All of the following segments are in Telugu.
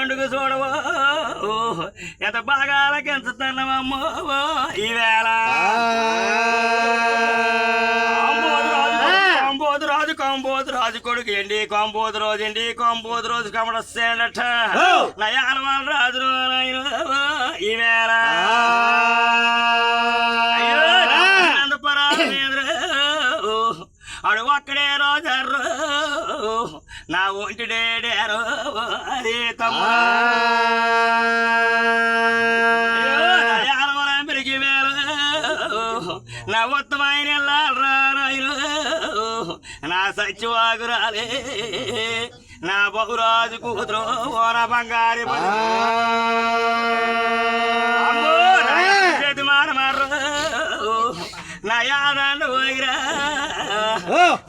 పండుగ చూడవో ఎంత బాగా అలకెంచుతున్నావమ్మో ఈవేళ కాంబోదు రాజు కొడుకు ఎండి కాంబోదు రోజు కమడసేనట నయాల వాళ్ళ రాజు ఈవేళ అడు ఒక్కడే రోజర్రు నా ఒంటి డేడారు అదే తమ్ముడికి వేరు నా ఉత్తమైన రాయలు నా సత్యవాగురాలే నా బహురాజు కూతురు ఓన బంగారి చేతి మారమారు నా యాదండు పోయిరా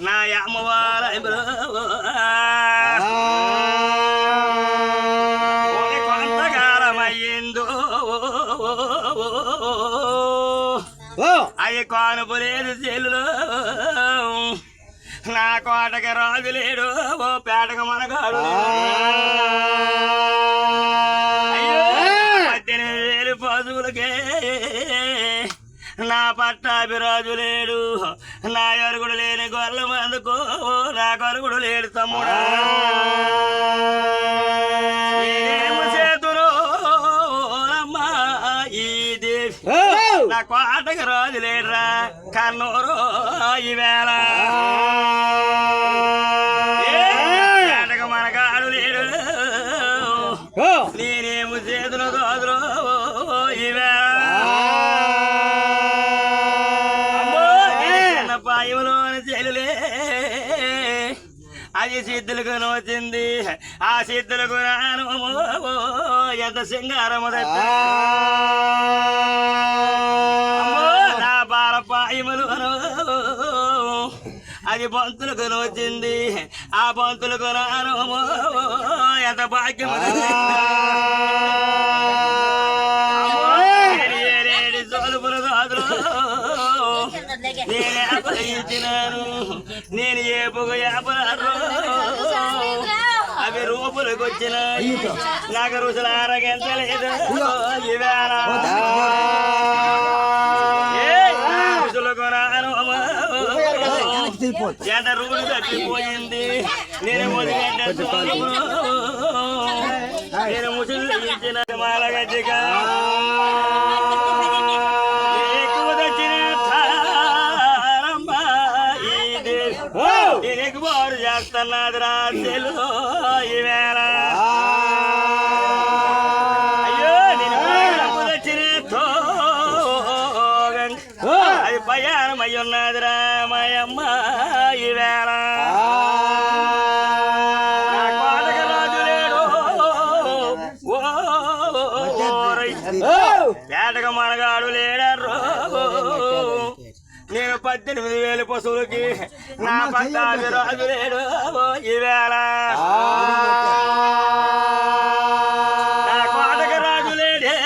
నా అమ్మవాళ్ళ కొంతకాలం అయ్యిందో అయ్యి కానుపులేదు చెల్లులో నా కోటకి రాజు లేడు ఓ పేటకు మనగాడు 18,000 పశువులకే నా పట్టాభిరాజు లేడు నా ఎరుగుడు లేని గొర్రెల మందుకో నా కొరుగుడు లేడు తమ్ముడా చేతురు అమ్మా ఈ దేవి నా కోటకి రాజు లేడురా కన్నూరు ఈవేళ పేటకు మనగాడు లేడు నేనేమో చేతులు కాదురు ఈవేళ చెలులే అది సిద్ధులకు నోచింది ఆ సిద్ధులకు రాను ఎంత సింగారము నా బాలపాయములు అది బంతులకు నోచింది ఆ బంతులకు రాను ఎంత భాగ్యము సోలుపులు దాదులు నేనే అపహరించినాను నేను ఏపుగా వ్యాపారం అవి రూపులకు వచ్చినాయి నాకు రుసులు ఆరగించలేదు ఈవేళ రుసులకు రాను ఎంత రూడు తప్పిపోయింది నేను నేను ముసులు ఇచ్చిన మాలగజ్జిగా బారు చేస్తున్నది రాజులు ఈవేళ అయ్యో నేను అది ప్రయాణం అయ్యున్నది రామయ్యమ్మ ఈవేళ కోటకి రాజు లేడు పేటకు మనగాడు లేడర్రో నేను 18,000 పశువులకి నా పట్టాభి రాజు లేడు ఈవేళ నా కోటకి రాజు లేడే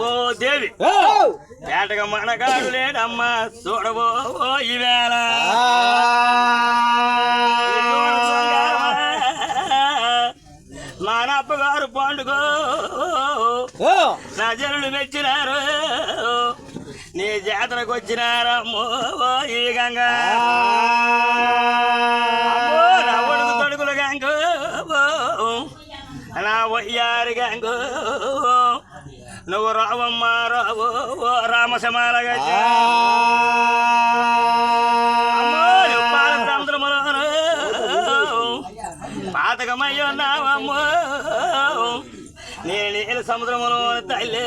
ఓ దేవి పేటకు మనగాడు లేడమ్మా చూడవో ఈవేళ మా నాన్నగారు పండుగ నా జనులు మెచ్చినారు నీ జాతరకు వచ్చినారమ్మో ఈ గంగా నా ఒడుగు తొడుగుల గంగు నా వయ్యారి గంగు నువ్వు రావమ్మ రావు రామసమాల సముద్రములో పాతకమయ్యున్నావమ్మో నేను నీళ్ళ సముద్రములో తల్లి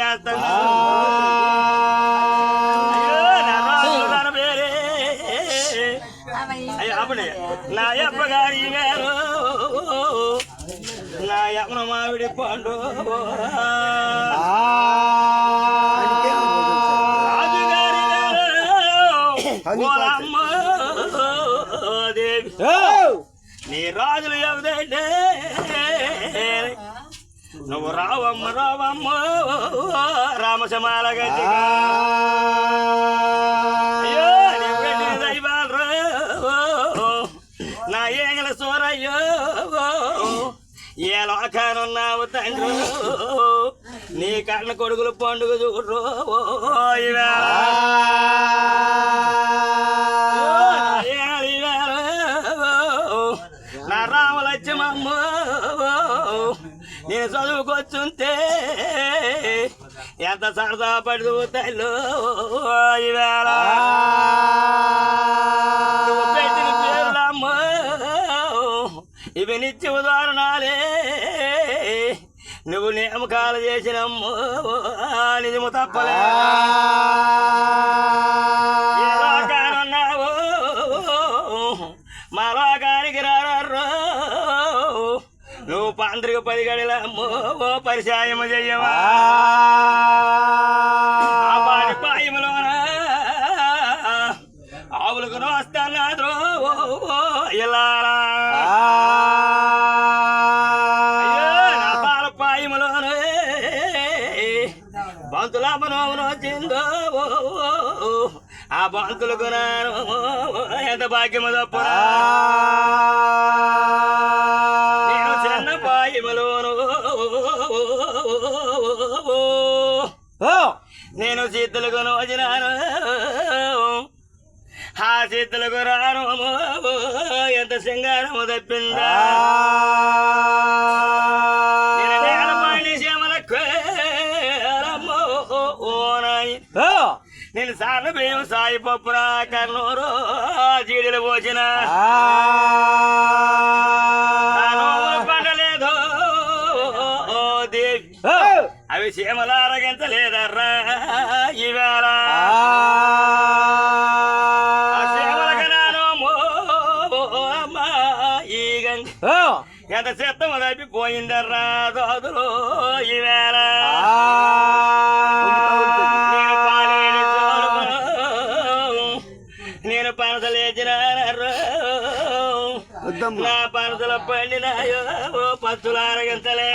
చేస్తాను పేరే అప్పుడే నా అప్ప గారి గారు నా యమున మావిడి పండు రాజుగారి అమ్మ దేవి నీ రాజులు ఎవదంటే నువ్వు రావమ్మ రామసమాల గట్టిగా అయ్యో దైవాలు ఏంగల సోరయ్యో ఏ లోకానున్నావు తండ్రి నీ కన్న కొడుకులు పండుగ చూడ్రు నా రామలక్ష్మమ్మ నేను చదువుకొచ్చుంటే ఎంత సరదా పడుతూ తల్లు ఈవేళ నువ్వు పెట్టిన పేర్లమ్మ ఇవి నిత్య ఉదాహరణాలే నువ్వు నియమకాలు చేసినమ్మ నిజము తప్పలే కానున్నావు మా లోకానికి రారో నువ్వు పాంత్రిక 10 గడిలమ్మో పరిచయము చెయ్యవా పాడి పాయములోన ఆవులకు వస్తాను ఇలా నా పాల పాయములోన బంతులమ్మనోమను వచ్చిందో ఆ బంతులకు నాను ఎంత భాగ్యము తప్ప నేను చిన్న పాయములోను నేను చేతులకు నోచినాను ఆ చేతులకు రాను ఎంత సింగారము తప్పిందా నేను పాడి శ్యామలకు నేను సార్లు బియ్యం సాయి పప్పురా కర్నూరు జీడిలు పోసిన పండలేదు దేవి అవి సీమల అరగించలేదర్రా ఈవేళ ఎంత చిత్తము తప్పిపోయిందర్రా దోదులు ఈవేళ నేను పనసలేచిన నా పనసల పండినాయో పచ్చులు అరగించలే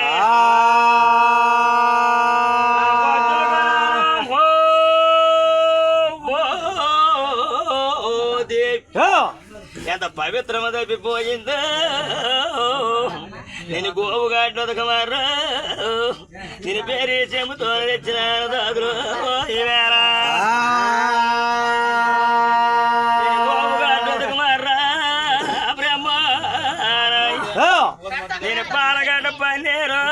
ఎంత పవిత్రము తప్పిపోయిందో నేను గోవుగాడ్లు ఉదకమారా నేను పేరు చెంబుతో తెచ్చిన దాదులు ఈవేళ గోవుగాడ్లు ఉదకమారా బ్రహ్మ నేను పాలగడ్డ పన్నీరు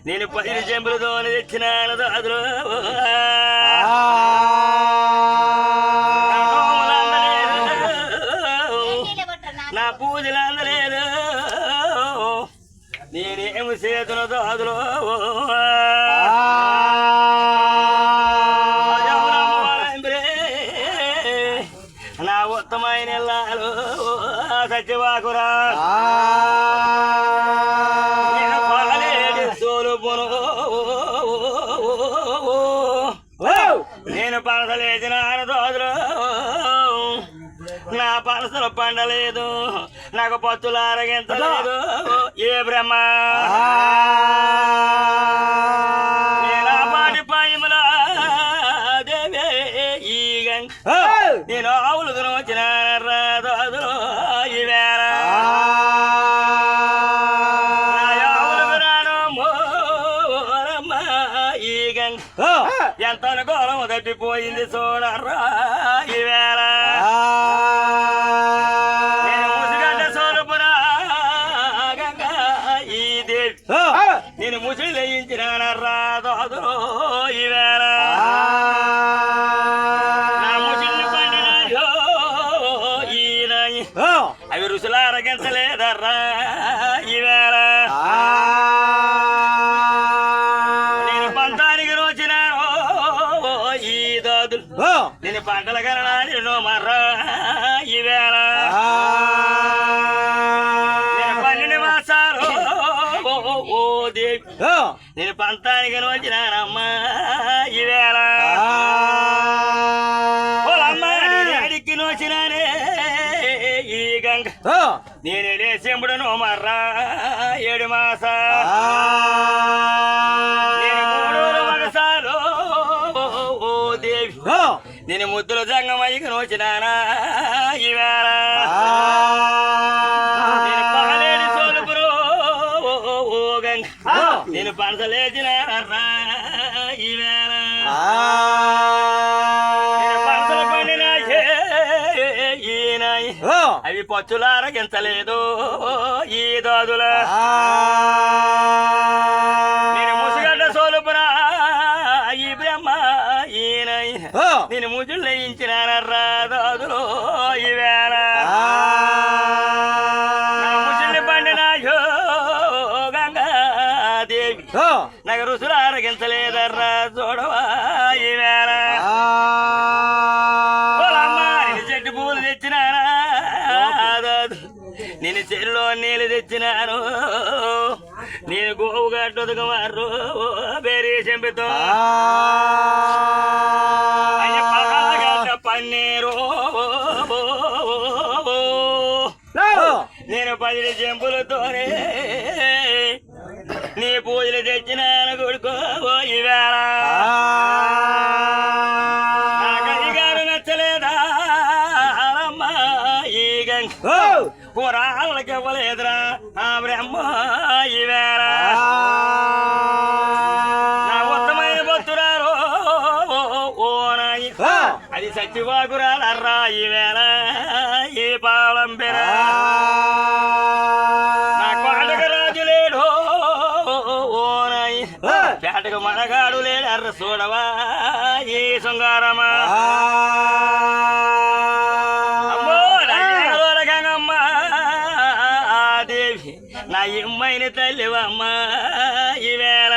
నేను 10 చెంబులతో తెచ్చిన దాదులు నా పూజలు అందలేదు నేనేమి చేతుల దాదులు నా ఉత్తమైన ఇల్లాలు సత్యవాకురా నేను పాలేడి సోలుపును నేను పనసలేసిన దాదులు నా పనసలు పండలేదు నాకు పచ్చులు అరగించలేదు ఏ బ్రహ్మ నేను పాటి పాయముల దేవే ఈ నేను ఆవులకు వచ్చిన రాదులు ఈవేళ ఆవులకు రాను మోరమ్మ ఈ ఎంత అనుకోవడం తప్పిపోయింది చూడర్రా ఈవేళ నేను ముసిలి లయించిన రాదులు ఈవేళ నా ముసిలి పండినాయో ఈనాయి అవి రుసులు అరగించలేదర్రా ఈవేళ నేను పంతానికి రోచినాను ఈ దాదులు నేను పంటల కరణాన్ని మర్రా ఈవేళ నేను 12 మాసాలు ఓ దేవి నేను పంతానికి వచ్చినానమ్మా ఈవేళ ఓలమ్మా నేను అడిక్కి నోచినానే ఈ గంగ నేను లేచెంబుడును మర్రా 7 మాస నేను 3 మగసాలు ఓ దేవి నేను ముద్దుల జంగమయ్యకి నోచినానా ఈవేళ నేను పనసలేచిన ఈవేళ పనసలు పండిన ఈనాయి అవి పచ్చులారగించలేదు ఈ దాదుల నేను ముసుగడ్డ సోలుపురా ఈ బ్రహ్మ ఈనాయి నేను ముజులు లయించినానర్రా దాదులో ఈవేళ ముజుల్ని పండిన గంగాదేవి నాకు రుసులు ఆరగించలేదర్రా చూడవా ఈవేళ చెట్టు పూలు తెచ్చినానా నేను చెరులో నీళ్ళు తెచ్చినాను నేను గోవు గడ్డొదక మారు బేరీ చెంపితో పన్నీరు నేను 10 చెంపులతోనే నీ పూజలు తెచ్చినాను కొడుకో ఈవేళ గారు నచ్చలేదా అమ్మా ఈ గంగ కూరాళ్ళకి ఇవ్వలేదురా ఆ బ్రహ్మ ఈవేళ నా ఉత్తమైన భక్తురారో ఓ నాయి అది సచ్చివాకురాలర్రా ఈవేళ ఈ పాలం పెరా నా కోటకు రాజు లేడు ఓ నాయి పేటకు మనగాడు లేడర్ర చూడవా ఈ శృంగారమా నా ఇమ్మైన తల్లివమ్మ ఈవేళ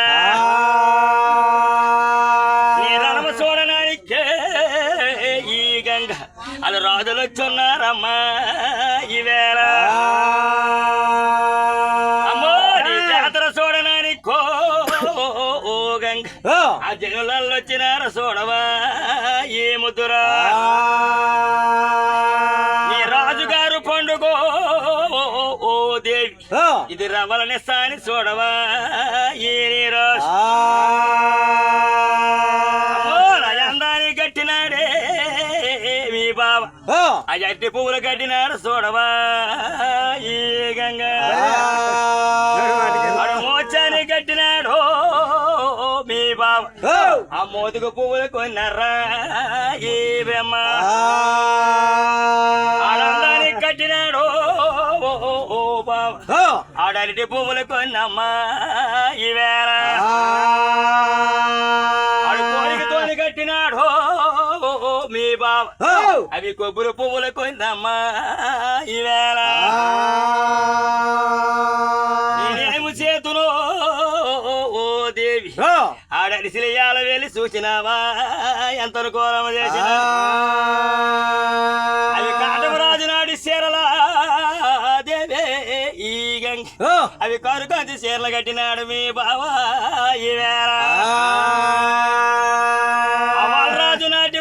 నీ రణమ చూడడానికి ఈ గంగ అది రాజులు వచ్చున్నారమ్మా ఈవేళ అమ్మో నీ జాతర చూడడానికి ఓ గంగ ఆ జనులలో వచ్చినార చూడవా ఈ ముద్దురా నీ రాజుగారు పండుగ ఓ దేవి ఇది రవలని సాని చూడవా ఈ నీరోజు అందాన్ని కట్టినాడే మీ బావ ఆ జట్టి పువ్వులు కట్టినాడు చూడవా ఈ గంగ మోచాన్ని కట్టినాడు మీ బావ ఆ మోతుకు పువ్వులు కొన్నారా ఈ బ్రహ్మ ఆనందాన్ని కట్టినాడు ఓ బావ ఆడలిటి పువ్వులు కొన్నమ్మా ఈవేళ ఆడు కోరికతోని కట్టినాడు మీ బావ అవి కొబ్బరి పువ్వులు కొన్నమ్మా ఈవేళ నేనేమి చేతును ఓ దేవి ఆడలిసిలియాల వెళ్ళి చూసినావా ఎంత కోరమ చేసిన అవి కాటమరాజు నాడి చీరలా దేవే ఈ గంగ అవి కరుకంచి చీరలు కట్టినాడు మీ బావా ఈవేళ అమలరాజు నాటి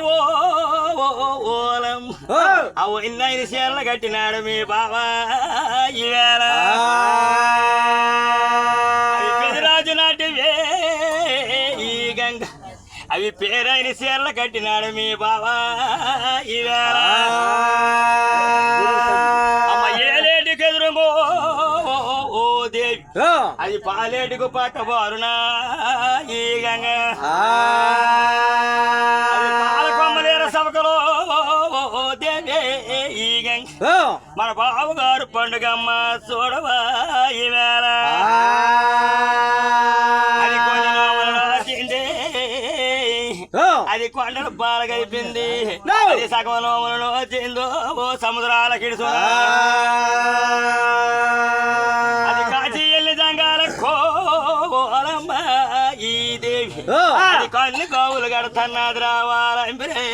ఓలం అవు ఇన్నైన చీరలు కట్టినాడు మీ బావా ఈవేళ అవి పెదరాజు నాటివే ఈ గంగ అవి పేరైన చీరలు కట్టినాడు మీ బావా ఈవేళ అమ్మ ఏలేటికి ఎదురుగో ఓ దేవి అది పాలేటికు పట్టబోరునా ఈ గంగ పాలకొమ్మలేర సభకలో దేవి ఈ గంగ మన బావగారు పండుగమ్మ చూడవా ఈవేళ అది కొన్ని నోములు రాసిందే అది కొండలు బాలగైపోయింది అది సగం నోములు నోచిందో ఓ సముద్రాల కిడుసు అది కాచి ఎల్లి జంగాల కోలమ్మ ఈ దేవి అది కొన్ని గోవులు కడుతున్నది రావాలంబరే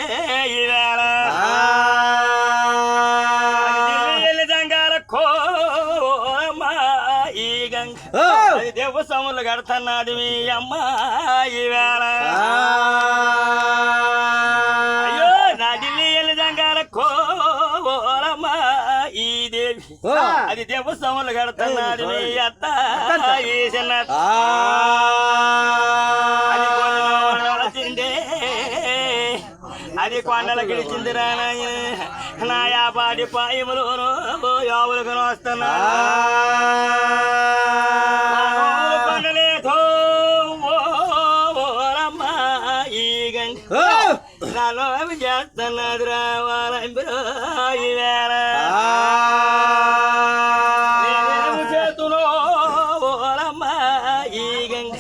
ఈవేళ ఎల్లి జంగాల కోలమ్మ ఈ గంగ అది దేవ సములు కడుతున్నది మీ అమ్మ ఈవేళ అయ్యో నా ఢిల్లీ ఎల్లి జంగాల కోలమ్మ ఈ దేవి అది దేవ సములు కడుతున్నది మీ అత్త ఈ చిన్న అది కొన్ని అది కొండల గెలిచింది రానాయ నా యాపాటి పాయములోను యావులకు వస్తున్నా కొండలేదో నాలో అవి చేస్తున్నది రావాలంబిరో ఈ వేళ చేతులో ఓలమ్మ ఈ గంగ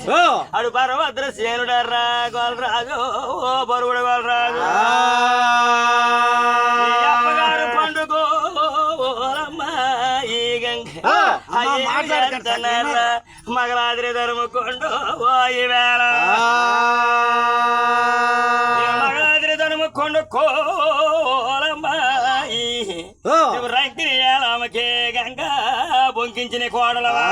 అడు పరభద్ర సేనుడర్రా గోలరాజు ఓ బరువుడు గోలరాజు అప్పగారు పండుగ ఓలమ్మ ఈ గంగ మగరాత్రి ధర్మకొండు ఓ ఈ వేళ మగరాత్రి ధర్మకొండు కోలమ్మ రంకిని ఆమెకే గంగ బొంకించిన కోడలవా